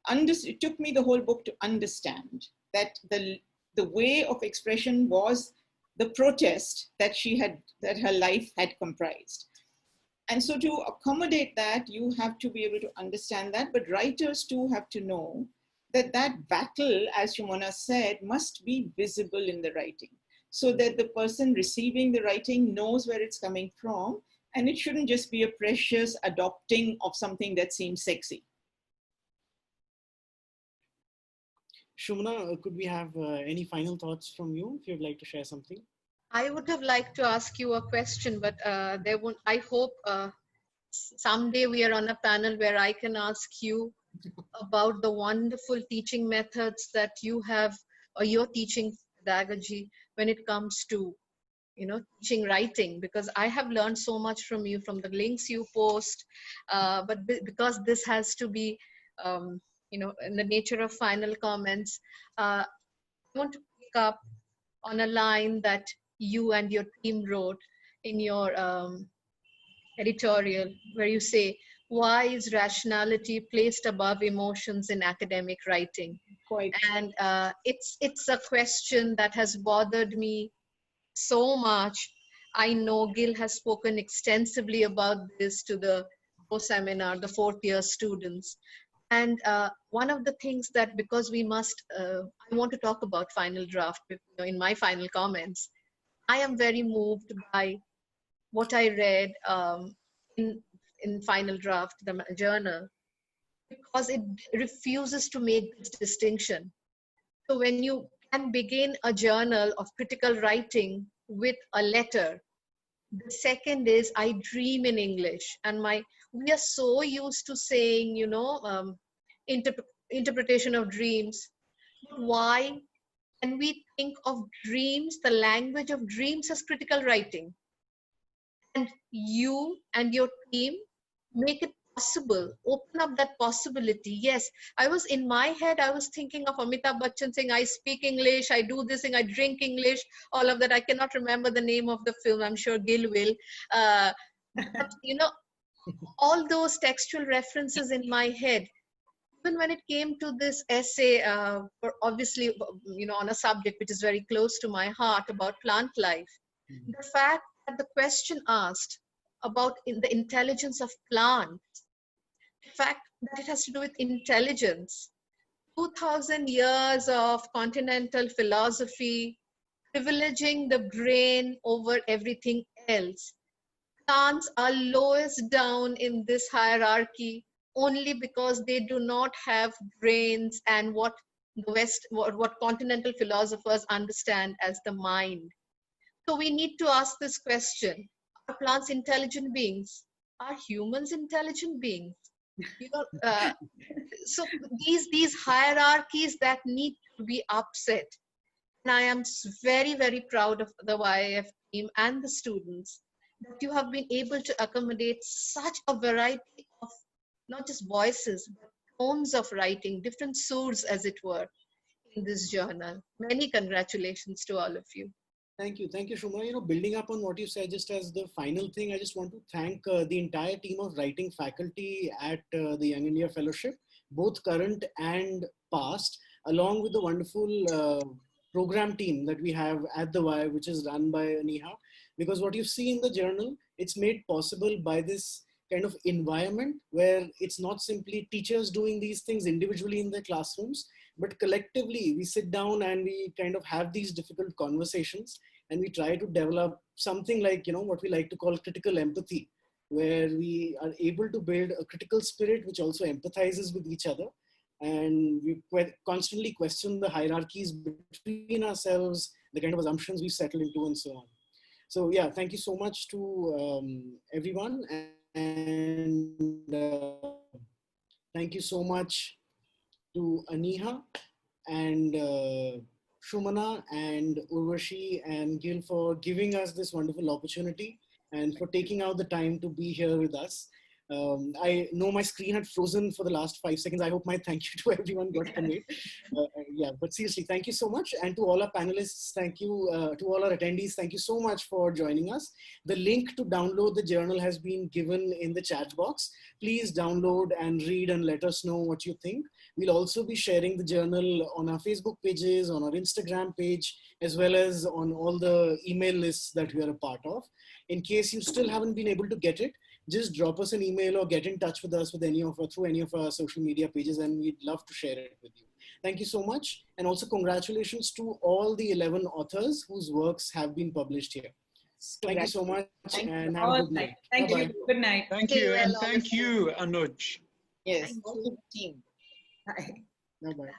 it took me the whole book to understand that the way of expression was the protest that that her life had comprised. And so to accommodate that, you have to be able to understand that, but writers too have to know that that battle, as Shumona said, must be visible in the writing, so that the person receiving the writing knows where it's coming from, and it shouldn't just be a precious adopting of something that seems sexy. Shumana, could we have any final thoughts from you if you'd like to share something? I would have liked to ask you a question, but there won't. I hope someday we are on a panel where I can ask you about the wonderful teaching methods that you have, or you're teaching pedagogy when it comes to teaching writing, because I have learned so much from you, from the links you post. But because this has to be, in the nature of final comments, I want to pick up on a line that you and your team wrote in your editorial, where you say, why is rationality placed above emotions in academic writing? Quite. And it's a question that has bothered me so much. I know Gil has spoken extensively about this to the seminar, the fourth year students. And one of the things that, because we must, I want to talk about final draft in my final comments. I am very moved by what I read in final draft, the journal, because it refuses to make this distinction. So when you can begin a journal of critical writing with a letter, the second is, I dream in English. And we are so used to saying, interpretation of dreams. But why can we think of dreams, the language of dreams, as critical writing? And you and your team make it possible, open up that possibility. Yes, I was in my head, I was thinking of Amitabh Bachchan saying, I speak English, I do this thing, I drink English, all of that. I cannot remember the name of the film. I'm sure Gil will. But, all those textual references in my head. Even when it came to this essay, obviously, on a subject which is very close to my heart about plant life, the fact that the question asked about the intelligence of plants, the fact that it has to do with intelligence, 2000 years of continental philosophy, privileging the brain over everything else. Plants are lowest down in this hierarchy only because they do not have brains and what continental philosophers understand as the mind. So we need to ask this question: are plants intelligent beings? Are humans intelligent beings? So these hierarchies that need to be upset. And I am very, very proud of the YIF team and the students that you have been able to accommodate such a variety of not just voices, but tones of writing, different swords, as it were, in this journal. Many congratulations to all of you. Thank you, Shuma. Building up on what you said, just as the final thing, I just want to thank the entire team of writing faculty at the Young India Fellowship, both current and past, along with the wonderful program team that we have at the Y, which is run by Neha. Because what you see in the journal, it's made possible by this kind of environment where it's not simply teachers doing these things individually in their classrooms, but collectively we sit down and we kind of have these difficult conversations and we try to develop something like, what we like to call critical empathy, where we are able to build a critical spirit which also empathizes with each other. And we constantly question the hierarchies between ourselves, the kind of assumptions we settle into and so on. So yeah, thank you so much to everyone. And thank you so much to Aniha and Shumana and Urvashi and Gil for giving us this wonderful opportunity and for taking out the time to be here with us. I know my screen had frozen for the last 5 seconds. I hope my thank you to everyone got conveyed. Yeah, but seriously, thank you so much. And to all our panelists, thank you. To all our attendees, thank you so much for joining us. The link to download the journal has been given in the chat box. Please download and read and let us know what you think. We'll also be sharing the journal on our Facebook pages, on our Instagram page, as well as on all the email lists that we are a part of. In case you still haven't been able to get it, just drop us an email or get in touch with us with through any of our social media pages, and we'd love to share it with you. Thank you so much. And also congratulations to all the 11 authors whose works have been published here. Thank you so much and have a good night. Thank you. Good night. Thank you. And thank you, Anuj. Yes. Team. Bye. Bye-bye.